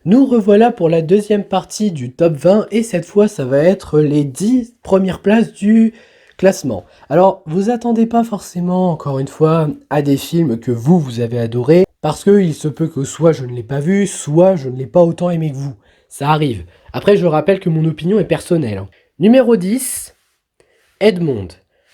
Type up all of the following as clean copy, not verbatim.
Nous revoilà pour la deuxième partie du top 20 et cette fois ça va être les 10 premières places du classement. Alors vous attendez pas forcément encore une fois à des films que vous avez adorés parce que il se peut que soit je ne l'ai pas vu, soit je ne l'ai pas autant aimé que vous. Ça arrive. Après je rappelle que mon opinion est personnelle, hein. Numéro 10, Edmond.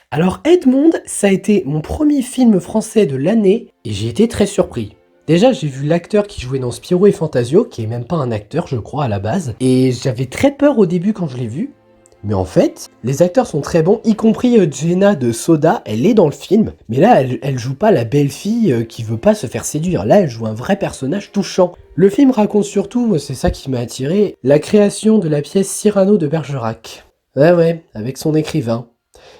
Alors Edmond, ça a été mon premier film français de l'année et j'ai été très surpris. Déjà, j'ai vu l'acteur qui jouait dans Spirou et Fantasio, qui est même pas un acteur, je crois, à la base. Et j'avais très peur au début quand je l'ai vu. Mais en fait, les acteurs sont très bons, y compris Jenna de Soda, elle est dans le film. Mais là, elle joue pas la belle fille qui veut pas se faire séduire. Là, elle joue un vrai personnage touchant. Le film raconte surtout, c'est ça qui m'a attiré, la création de la pièce Cyrano de Bergerac. Ouais, avec son écrivain.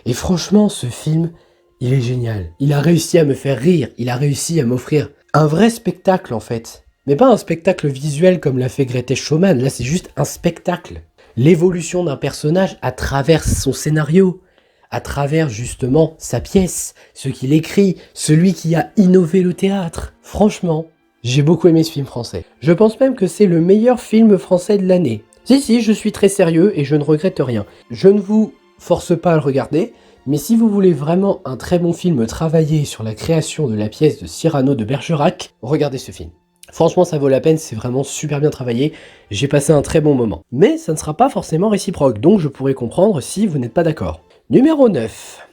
Et franchement, ce film, il est génial. Il a réussi à me faire rire, il a réussi à m'offrir un vrai spectacle en fait. Mais pas un spectacle visuel comme l'a fait Greatest Showman, là c'est juste un spectacle. L'évolution d'un personnage à travers son scénario, à travers justement sa pièce, ce qu'il écrit, celui qui a innové le théâtre. Franchement, j'ai beaucoup aimé ce film français. Je pense même que c'est le meilleur film français de l'année. Si, je suis très sérieux et je ne regrette rien. Je ne vous force pas à le regarder, mais si vous voulez vraiment un très bon film travaillé sur la création de la pièce de Cyrano de Bergerac, regardez ce film. Franchement, ça vaut la peine, c'est vraiment super bien travaillé, j'ai passé un très bon moment. Mais ça ne sera pas forcément réciproque, donc je pourrais comprendre si vous n'êtes pas d'accord. Numéro 9.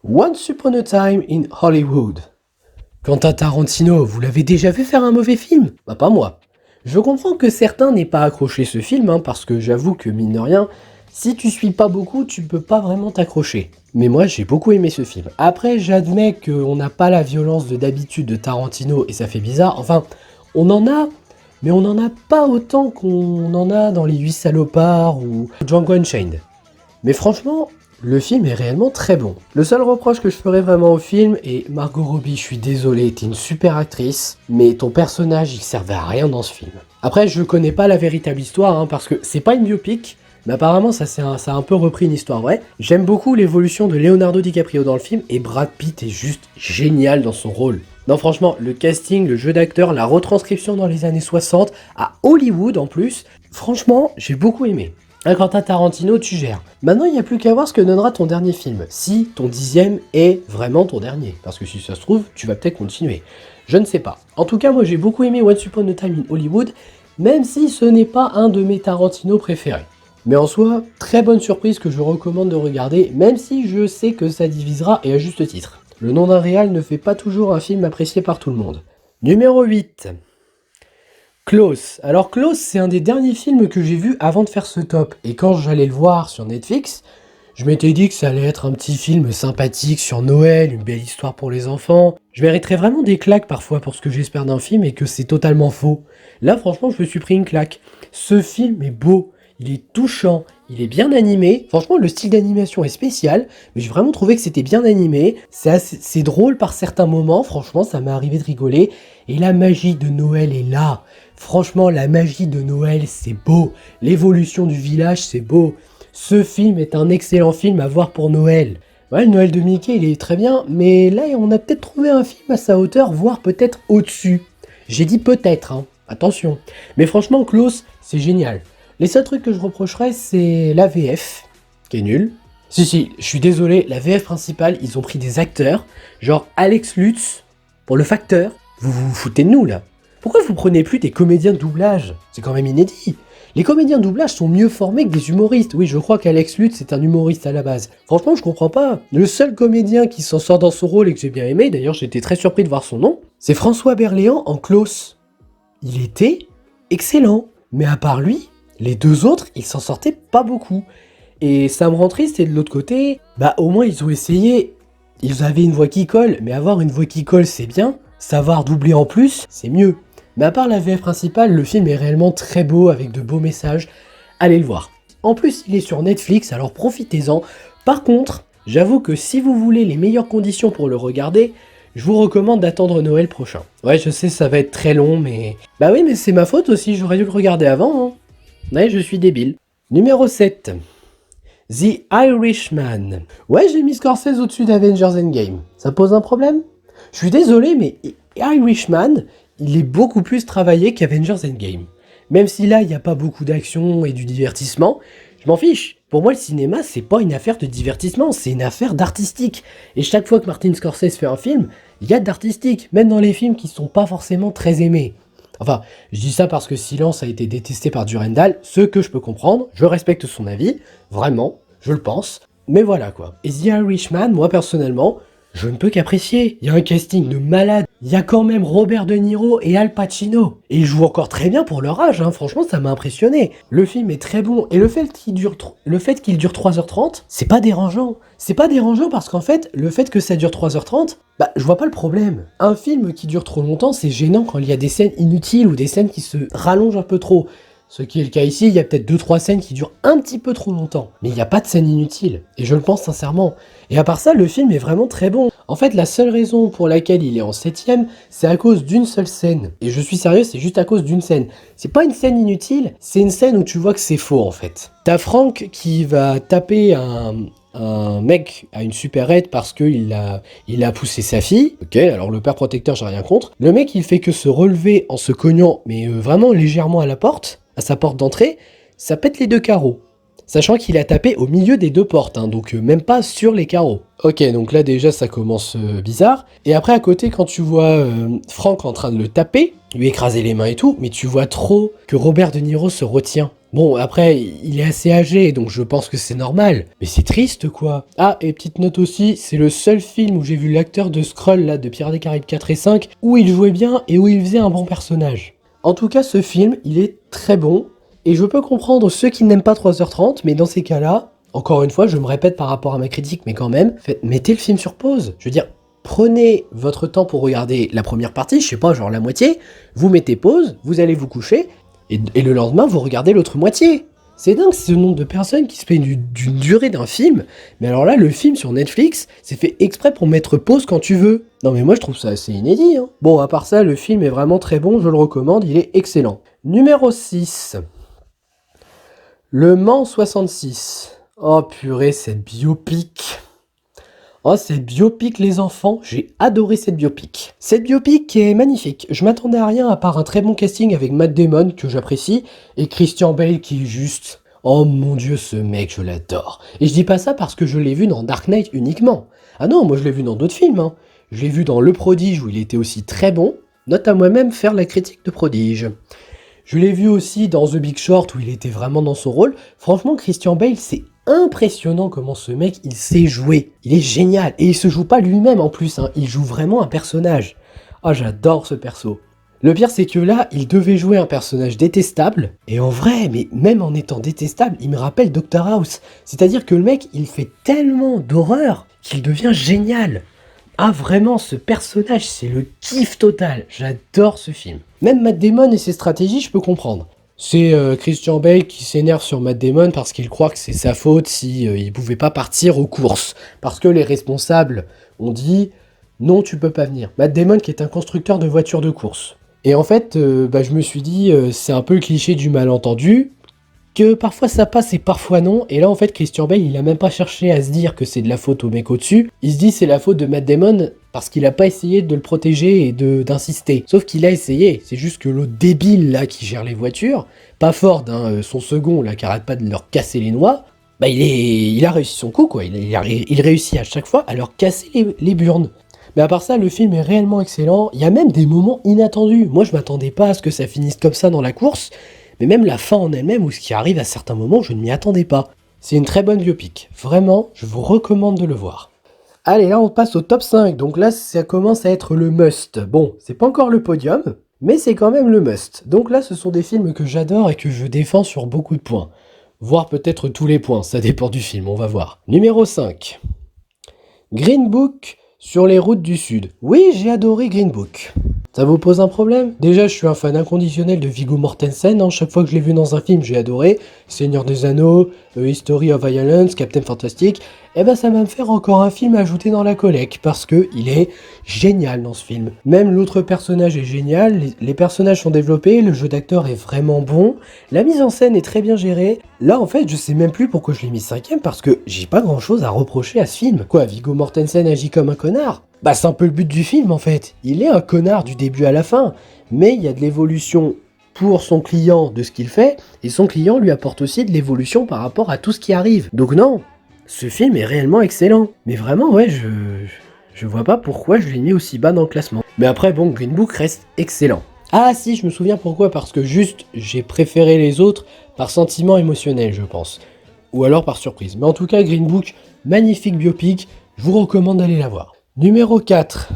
Once Upon a Time in Hollywood. Quentin Tarantino, vous l'avez déjà vu faire un mauvais film? Bah pas moi. Je comprends que certains n'aient pas accroché ce film, parce que j'avoue que mine de rien, si tu suis pas beaucoup, tu peux pas vraiment t'accrocher. Mais moi, j'ai beaucoup aimé ce film. Après, j'admets qu'on n'a pas la violence de d'habitude de Tarantino et ça fait bizarre. Enfin, on en a, mais on n'en a pas autant qu'on en a dans Les 8 salopards ou Django Unchained. Mais franchement, le film est réellement très bon. Le seul reproche que je ferais vraiment au film, et Margot Robbie, je suis désolé, t'es une super actrice, mais ton personnage, il servait à rien dans ce film. Après, je connais pas la véritable histoire, parce que c'est pas une biopic, mais apparemment, ça a un peu repris une histoire vraie. J'aime beaucoup l'évolution de Leonardo DiCaprio dans le film, et Brad Pitt est juste génial dans son rôle. Non, franchement, le casting, le jeu d'acteur, la retranscription dans les années 60, à Hollywood en plus, franchement, j'ai beaucoup aimé. Quentin Tarantino, tu gères. Maintenant, il n'y a plus qu'à voir ce que donnera ton dernier film. Si ton 10e est vraiment ton dernier. Parce que si ça se trouve, tu vas peut-être continuer. Je ne sais pas. En tout cas, moi j'ai beaucoup aimé Once Upon a Time in Hollywood, même si ce n'est pas un de mes Tarantino préférés. Mais en soi, très bonne surprise que je recommande de regarder, même si je sais que ça divisera et à juste titre. Le nom d'un réal ne fait pas toujours un film apprécié par tout le monde. Numéro 8. Klaus. Alors Klaus, c'est un des derniers films que j'ai vu avant de faire ce top. Et quand j'allais le voir sur Netflix, je m'étais dit que ça allait être un petit film sympathique sur Noël, une belle histoire pour les enfants. Je mériterais vraiment des claques parfois pour ce que j'espère d'un film et que c'est totalement faux. Là, franchement, je me suis pris une claque. Ce film est beau, il est touchant, il est bien animé. Franchement, le style d'animation est spécial, mais j'ai vraiment trouvé que c'était bien animé. C'est drôle par certains moments, franchement, ça m'est arrivé de rigoler. Et la magie de Noël est là. Franchement, la magie de Noël, c'est beau. L'évolution du village, c'est beau. Ce film est un excellent film à voir pour Noël. Ouais, le Noël de Mickey, il est très bien, mais là, on a peut-être trouvé un film à sa hauteur, voire peut-être au-dessus. J'ai dit peut-être, attention. Mais franchement, Klaus, c'est génial. Les seuls trucs que je reprocherais, c'est la VF, qui est nulle. Si, je suis désolé, la VF principale, ils ont pris des acteurs, genre Alex Lutz, pour le facteur. Vous vous foutez de nous, là. Pourquoi vous prenez plus des comédiens de doublage? C'est quand même inédit. Les comédiens de doublage sont mieux formés que des humoristes. Oui, je crois qu'Alex Lutz est un humoriste à la base. Franchement, je comprends pas. Le seul comédien qui s'en sort dans son rôle et que j'ai bien aimé, d'ailleurs j'étais très surpris de voir son nom, c'est François Berléand en Klaus. Il était excellent. Mais à part lui, les deux autres, ils s'en sortaient pas beaucoup. Et ça me rend triste, et de l'autre côté, au moins ils ont essayé. Ils avaient une voix qui colle, mais avoir une voix qui colle, c'est bien. Savoir doubler en plus, c'est mieux. Mais à part la VF principale, le film est réellement très beau, avec de beaux messages. Allez le voir. En plus, il est sur Netflix, alors profitez-en. Par contre, j'avoue que si vous voulez les meilleures conditions pour le regarder, je vous recommande d'attendre Noël prochain. Ouais, je sais, ça va être très long, mais... Bah oui, mais c'est ma faute aussi, j'aurais dû le regarder avant, Ouais, je suis débile. Numéro 7. The Irishman. Ouais, j'ai mis Scorsese au-dessus d'Avengers Endgame. Ça pose un problème? Je suis désolé, mais Irishman, il est beaucoup plus travaillé qu'Avengers Endgame. Même si là, il n'y a pas beaucoup d'action et du divertissement, je m'en fiche. Pour moi, le cinéma, c'est pas une affaire de divertissement, c'est une affaire d'artistique. Et chaque fois que Martin Scorsese fait un film, il y a de l'artistique, même dans les films qui sont pas forcément très aimés. Enfin, je dis ça parce que Silence a été détesté par Durandal, ce que je peux comprendre, je respecte son avis, vraiment, je le pense. Mais voilà quoi. Et The Irishman, moi personnellement, je ne peux qu'apprécier. Il y a un casting de malade. Il y a quand même Robert De Niro et Al Pacino. Et ils jouent encore très bien pour leur âge, hein. Franchement, ça m'a impressionné. Le film est très bon. Et le fait qu'il dure 3h30, c'est pas dérangeant. C'est pas dérangeant parce qu'en fait, le fait que ça dure 3h30, bah, je vois pas le problème. Un film qui dure trop longtemps, c'est gênant quand il y a des scènes inutiles ou des scènes qui se rallongent un peu trop. Ce qui est le cas ici, il y a peut-être 2-3 scènes qui durent un petit peu trop longtemps. Mais il n'y a pas de scène inutile. Et je le pense sincèrement. Et à part ça, le film est vraiment très bon. En fait, la seule raison pour laquelle il est en 7ème, c'est à cause d'une seule scène. Et je suis sérieux, c'est juste à cause d'une scène. C'est pas une scène inutile, c'est une scène où tu vois que c'est faux en fait. T'as Frank qui va taper un mec à une supérette parce qu'il a poussé sa fille. Ok, alors le père protecteur, j'ai rien contre. Le mec, il fait que se relever en se cognant, mais vraiment légèrement à la porte, à sa porte d'entrée, ça pète les 2 carreaux. Sachant qu'il a tapé au milieu des 2 portes, hein, donc même pas sur les carreaux. Ok, donc là déjà ça commence bizarre. Et après à côté, quand tu vois Frank en train de le taper, lui écraser les mains et tout, mais tu vois trop que Robert De Niro se retient. Bon, après, il est assez âgé, donc je pense que c'est normal. Mais c'est triste, quoi. Ah, et petite note aussi, c'est le seul film où j'ai vu l'acteur de Skrull, là, de Pirates des Caraïbes 4 et 5, où il jouait bien et où il faisait un bon personnage. En tout cas, ce film, il est très bon. Et je peux comprendre ceux qui n'aiment pas 3h30, mais dans ces cas-là, encore une fois, je me répète par rapport à ma critique, mais quand même, mettez le film sur pause. Je veux dire, prenez votre temps pour regarder la première partie, je sais pas, genre la moitié, vous mettez pause, vous allez vous coucher, et le lendemain, vous regardez l'autre moitié. C'est dingue ce nombre de personnes qui se plaignent d'une durée d'un film, mais alors là, le film sur Netflix, c'est fait exprès pour mettre pause quand tu veux. Non mais moi je trouve ça assez inédit, hein. Bon, à part ça, le film est vraiment très bon, je le recommande, il est excellent. Numéro 6. Le Mans 66. Oh purée, cette biopic. Oh, cette biopic, les enfants, j'ai adoré cette biopic. Cette biopic est magnifique. Je m'attendais à rien à part un très bon casting avec Matt Damon, que j'apprécie, et Christian Bale qui est juste... Oh mon dieu, ce mec, je l'adore. Et je dis pas ça parce que je l'ai vu dans Dark Knight uniquement. Ah non, moi je l'ai vu dans d'autres films, hein. Je l'ai vu dans Le Prodige où il était aussi très bon. Note à moi-même faire la critique de Prodige. Je l'ai vu aussi dans The Big Short où il était vraiment dans son rôle. Franchement, Christian Bale, c'est impressionnant comment ce mec, il sait jouer. Il est génial. Et il se joue pas lui-même en plus, hein. Il joue vraiment un personnage. Ah, j'adore ce perso. Le pire, c'est que là, il devait jouer un personnage détestable. Et en vrai, mais même en étant détestable, il me rappelle Dr House. C'est-à-dire que le mec, il fait tellement d'horreur qu'il devient génial. Ah vraiment, ce personnage, c'est le kiff total. J'adore ce film. Même Matt Damon et ses stratégies, je peux comprendre. C'est Christian Bale qui s'énerve sur Matt Damon parce qu'il croit que c'est sa faute si il pouvait pas partir aux courses. Parce que les responsables ont dit « Non, tu peux pas venir ». Matt Damon qui est un constructeur de voitures de course. Et en fait, je me suis dit, c'est un peu le cliché du malentendu, que parfois ça passe et parfois non, et là en fait Christian Bale il a même pas cherché à se dire que c'est de la faute au mec au-dessus, il se dit c'est la faute de Matt Damon parce qu'il a pas essayé de le protéger et d'insister. Sauf qu'il a essayé, c'est juste que l'autre débile là qui gère les voitures, pas Ford, hein, son second là qui arrête pas de leur casser les noix, bah il a réussi son coup quoi, il réussit à chaque fois à leur casser les burnes. Mais à part ça, le film est réellement excellent, il y a même des moments inattendus, moi je m'attendais pas à ce que ça finisse comme ça dans la course, mais même la fin en elle-même, ou ce qui arrive à certains moments, je ne m'y attendais pas. C'est une très bonne biopic. Vraiment, je vous recommande de le voir. Allez, là on passe au top 5, donc là ça commence à être le must. Bon, c'est pas encore le podium, mais c'est quand même le must. Donc là ce sont des films que j'adore et que je défends sur beaucoup de points. Voire peut-être tous les points, ça dépend du film, on va voir. Numéro 5. Green Book sur les routes du Sud. Oui, j'ai adoré Green Book. Ça vous pose un problème? Déjà, je suis un fan inconditionnel de Viggo Mortensen, hein. Chaque fois que je l'ai vu dans un film, j'ai adoré. Seigneur des Anneaux, History of Violence, Captain Fantastic. Et ben ça va me faire encore un film ajouté dans la collecte, parce que il est génial dans ce film. Même l'autre personnage est génial, les personnages sont développés, le jeu d'acteur est vraiment bon, la mise en scène est très bien gérée. Là, en fait, je sais même plus pourquoi je l'ai mis 5ème, parce que j'ai pas grand chose à reprocher à ce film. Quoi, Viggo Mortensen agit comme un connard? Bah c'est un peu le but du film en fait. Il est un connard du début à la fin, mais il y a de l'évolution pour son client de ce qu'il fait, et son client lui apporte aussi de l'évolution par rapport à tout ce qui arrive. Donc non, ce film est réellement excellent. Mais vraiment, ouais, je vois pas pourquoi je l'ai mis aussi bas dans le classement. Mais après, bon, Green Book reste excellent. Ah si, je me souviens pourquoi, parce que juste, j'ai préféré les autres par sentiment émotionnel, je pense. Ou alors par surprise. Mais en tout cas, Green Book, magnifique biopic, je vous recommande d'aller la voir. Numéro 4.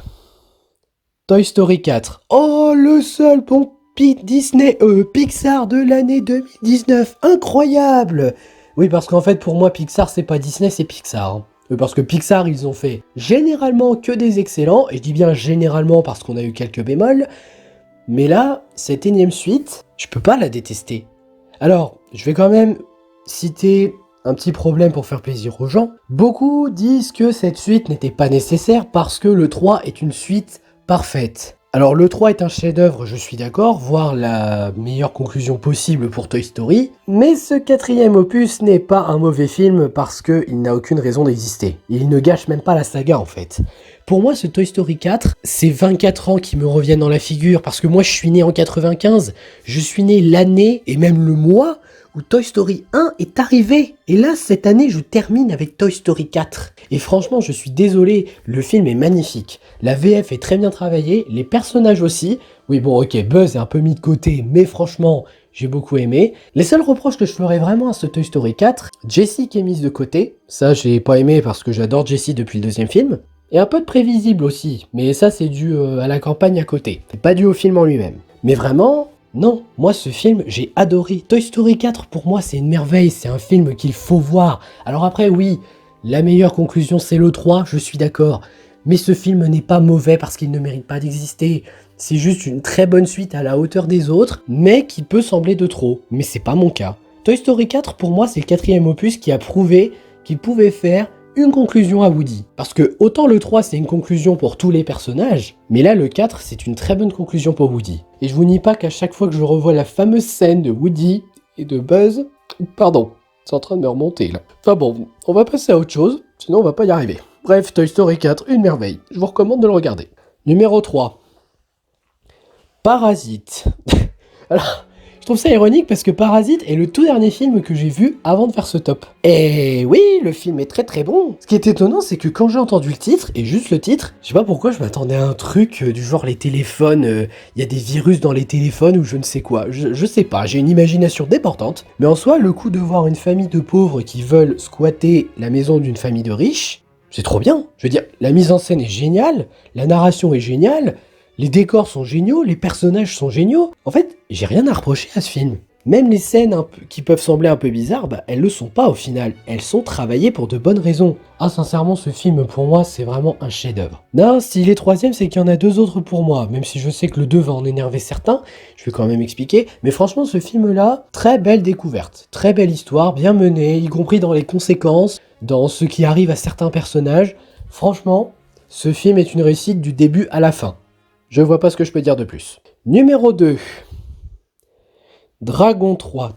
Toy Story 4. Oh, le seul bon Pixar de l'année 2019. Incroyable! Oui, parce qu'en fait, pour moi, Pixar, c'est pas Disney, c'est Pixar. Hein. Parce que Pixar, ils ont fait généralement que des excellents, et je dis bien généralement parce qu'on a eu quelques bémols, mais là, cette énième suite, je peux pas la détester. Alors, je vais quand même citer un petit problème pour faire plaisir aux gens. Beaucoup disent que cette suite n'était pas nécessaire parce que le 3 est une suite parfaite. Alors le 3 est un chef-d'œuvre, je suis d'accord, voire la meilleure conclusion possible pour Toy Story, mais ce quatrième opus n'est pas un mauvais film parce qu'il n'a aucune raison d'exister. Il ne gâche même pas la saga en fait. Pour moi, ce Toy Story 4, c'est 24 ans qui me reviennent dans la figure, parce que moi je suis né en 95, je suis né l'année et même le mois où Toy Story 1 est arrivé. Et là, cette année, je termine avec Toy Story 4. Et franchement, je suis désolé, le film est magnifique. La VF est très bien travaillée, les personnages aussi. Oui, bon, ok, Buzz est un peu mis de côté, mais franchement, j'ai beaucoup aimé. Les seuls reproches que je ferais vraiment à ce Toy Story 4, Jessie qui est mise de côté. Ça, j'ai pas aimé parce que j'adore Jessie depuis le deuxième film. Et un peu de prévisible aussi, mais ça, c'est dû à la campagne à côté. C'est pas dû au film en lui-même. Mais vraiment... non, moi ce film, j'ai adoré. Toy Story 4, pour moi, c'est une merveille, c'est un film qu'il faut voir. Alors après, oui, la meilleure conclusion, c'est le 3, je suis d'accord. Mais ce film n'est pas mauvais parce qu'il ne mérite pas d'exister. C'est juste une très bonne suite à la hauteur des autres, mais qui peut sembler de trop. Mais c'est pas mon cas. Toy Story 4, pour moi, c'est le quatrième opus qui a prouvé qu'il pouvait faire une conclusion à Woody. Parce que autant le 3 c'est une conclusion pour tous les personnages, mais là le 4 c'est une très bonne conclusion pour Woody. Et je vous nie pas qu'à chaque fois que je revois la fameuse scène de Woody et de Buzz, pardon, c'est en train de me remonter là. Enfin bon, on va passer à autre chose, sinon on va pas y arriver. Bref, Toy Story 4, une merveille. Je vous recommande de le regarder. Numéro 3. Parasite. Alors... je trouve ça ironique parce que Parasite est le tout dernier film que j'ai vu avant de faire ce top. Et oui, le film est très très bon. Ce qui est étonnant, c'est que quand j'ai entendu le titre, et juste le titre, je sais pas pourquoi je m'attendais à un truc du genre les téléphones, y a des virus dans les téléphones ou je ne sais quoi. Je sais pas, j'ai une imagination débordante. Mais en soi, le coup de voir une famille de pauvres qui veulent squatter la maison d'une famille de riches, c'est trop bien. Je veux dire, la mise en scène est géniale, la narration est géniale, les décors sont géniaux, les personnages sont géniaux. En fait, j'ai rien à reprocher à ce film. Même les scènes qui peuvent sembler un peu bizarres, bah, elles le sont pas au final. Elles sont travaillées pour de bonnes raisons. Ah, sincèrement, ce film, pour moi, c'est vraiment un chef-d'œuvre. Non, s'il est troisième, c'est qu'il y en a deux autres pour moi. Même si je sais que le 2 va en énerver certains, je vais quand même expliquer. Mais franchement, ce film-là, très belle découverte. Très belle histoire, bien menée, y compris dans les conséquences, dans ce qui arrive à certains personnages. Franchement, ce film est une réussite du début à la fin. Je vois pas ce que je peux dire de plus. Numéro 2. Dragon 3.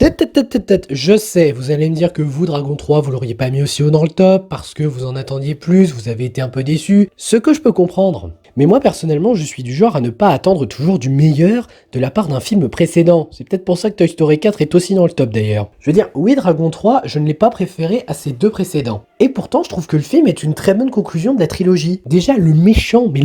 Je sais, vous allez me dire que vous, Dragon 3, vous l'auriez pas mis aussi haut dans le top parce que vous en attendiez plus, vous avez été un peu déçu. Ce que je peux comprendre. Mais moi, personnellement, je suis du genre à ne pas attendre toujours du meilleur de la part d'un film précédent. C'est peut-être pour ça que Toy Story 4 est aussi dans le top d'ailleurs. Je veux dire, oui, Dragon 3, je ne l'ai pas préféré à ces deux précédents. Et pourtant, je trouve que le film est une très bonne conclusion de la trilogie. Déjà, le méchant, mais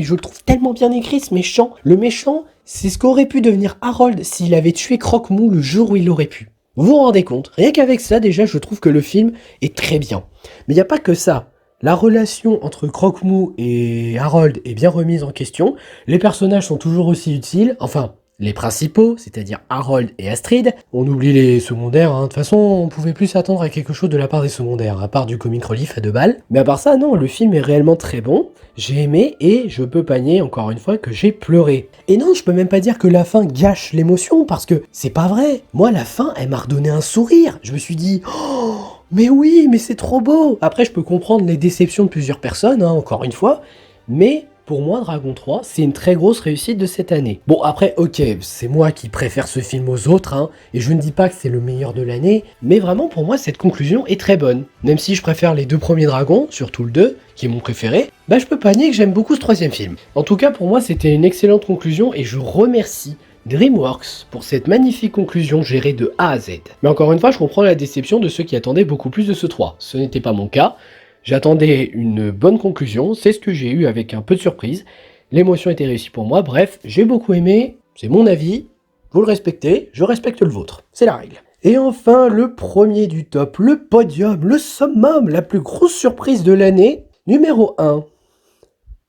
je le trouve tellement bien écrit ce méchant. Le méchant, c'est ce qu'aurait pu devenir Harold s'il avait tué Croque-Mou le jour où il l'aurait pu. Vous vous rendez compte? Rien qu'avec ça, déjà, je trouve que le film est très bien. Mais il n'y a pas que ça. La relation entre Croque-Mou et Harold est bien remise en question. Les personnages sont toujours aussi utiles. Enfin, les principaux, c'est-à-dire Harold et Astrid. On oublie les secondaires, hein. De toute façon, on pouvait plus s'attendre à quelque chose de la part des secondaires, à part du comic relief à 2 balles. Mais à part ça, non, le film est réellement très bon. J'ai aimé et je peux pas nier, encore une fois, que j'ai pleuré. Et non, je peux même pas dire que la fin gâche l'émotion, parce que c'est pas vrai. Moi, la fin, elle m'a redonné un sourire. Je me suis dit... oh, mais oui, mais c'est trop beau. Après, je peux comprendre les déceptions de plusieurs personnes, hein, encore une fois, mais pour moi, Dragon 3, c'est une très grosse réussite de cette année. Bon, après, ok, c'est moi qui préfère ce film aux autres, hein, et je ne dis pas que c'est le meilleur de l'année, mais vraiment, pour moi, cette conclusion est très bonne. Même si je préfère les deux premiers Dragons, surtout le 2, qui est mon préféré, bah je peux pas nier que j'aime beaucoup ce troisième film. En tout cas, pour moi, c'était une excellente conclusion, et je remercie DreamWorks pour cette magnifique conclusion gérée de A à Z. Mais encore une fois, je comprends la déception de ceux qui attendaient beaucoup plus de ce 3. Ce n'était pas mon cas. J'attendais une bonne conclusion, c'est ce que j'ai eu avec un peu de surprise. L'émotion était réussie pour moi, bref, j'ai beaucoup aimé, c'est mon avis, vous le respectez, je respecte le vôtre, c'est la règle. Et enfin, le premier du top, le podium, le summum, la plus grosse surprise de l'année, numéro 1,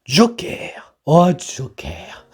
Joker. Oh, Joker.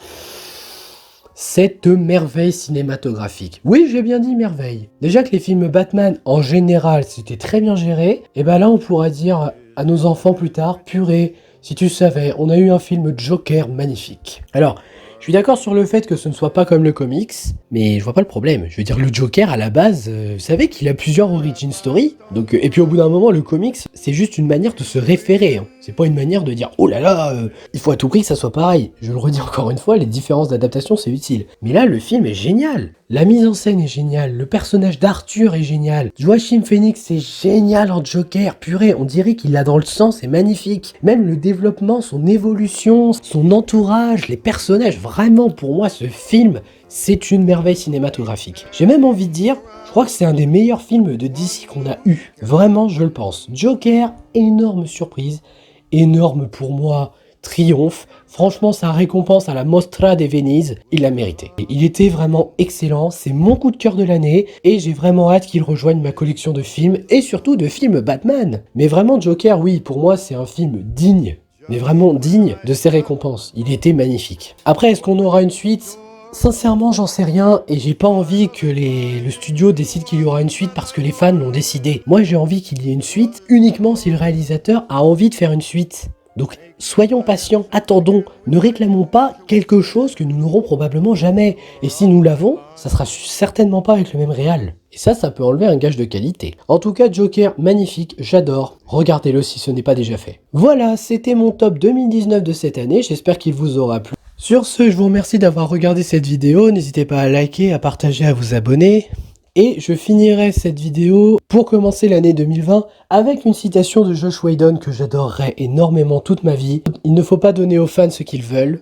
Cette merveille cinématographique. Oui, j'ai bien dit merveille. Déjà que les films Batman, en général, c'était très bien géré, et ben là, on pourra dire à nos enfants plus tard, purée, si tu savais, on a eu un film Joker magnifique. Alors, je suis d'accord sur le fait que ce ne soit pas comme le comics, mais je vois pas le problème. Je veux dire, le Joker, à la base, vous savez qu'il a plusieurs origin story. Donc, et puis au bout d'un moment, le comics, c'est juste une manière de se référer. Hein. C'est pas une manière de dire, oh là là, il faut à tout prix que ça soit pareil. Je le redis encore une fois, les différences d'adaptation, c'est utile. Mais là, le film est génial. La mise en scène est géniale, le personnage d'Arthur est génial, Joaquin Phoenix c'est génial en Joker, purée, on dirait qu'il l'a dans le sang, c'est magnifique. Même le développement, son évolution, son entourage, les personnages, vraiment pour moi ce film, c'est une merveille cinématographique. J'ai même envie de dire, je crois que c'est un des meilleurs films de DC qu'on a eu. Vraiment, je le pense. Joker, énorme surprise, énorme pour moi triomphe. Franchement, sa récompense à la Mostra de Venise, il l'a mérité. Et il était vraiment excellent, c'est mon coup de cœur de l'année, et j'ai vraiment hâte qu'il rejoigne ma collection de films, et surtout de films Batman. Mais vraiment, Joker, oui, pour moi, c'est un film digne, mais vraiment digne de ses récompenses. Il était magnifique. Après, est-ce qu'on aura une suite ? Sincèrement, j'en sais rien, et j'ai pas envie que le studio décide qu'il y aura une suite parce que les fans l'ont décidé. Moi, j'ai envie qu'il y ait une suite uniquement si le réalisateur a envie de faire une suite. Donc, soyons patients, attendons, ne réclamons pas quelque chose que nous n'aurons probablement jamais. Et si nous l'avons, ça sera certainement pas avec le même réal. Et ça peut enlever un gage de qualité. En tout cas, Joker, magnifique, j'adore. Regardez-le si ce n'est pas déjà fait. Voilà, c'était mon top 2019 de cette année, j'espère qu'il vous aura plu. Sur ce, je vous remercie d'avoir regardé cette vidéo, n'hésitez pas à liker, à partager, à vous abonner. Et je finirai cette vidéo pour commencer l'année 2020 avec une citation de Joss Whedon que j'adorerais énormément toute ma vie. Il ne faut pas donner aux fans ce qu'ils veulent,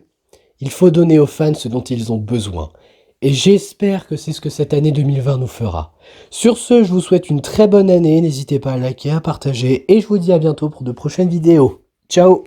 il faut donner aux fans ce dont ils ont besoin. Et j'espère que c'est ce que cette année 2020 nous fera. Sur ce, je vous souhaite une très bonne année, n'hésitez pas à liker, à partager et je vous dis à bientôt pour de prochaines vidéos. Ciao!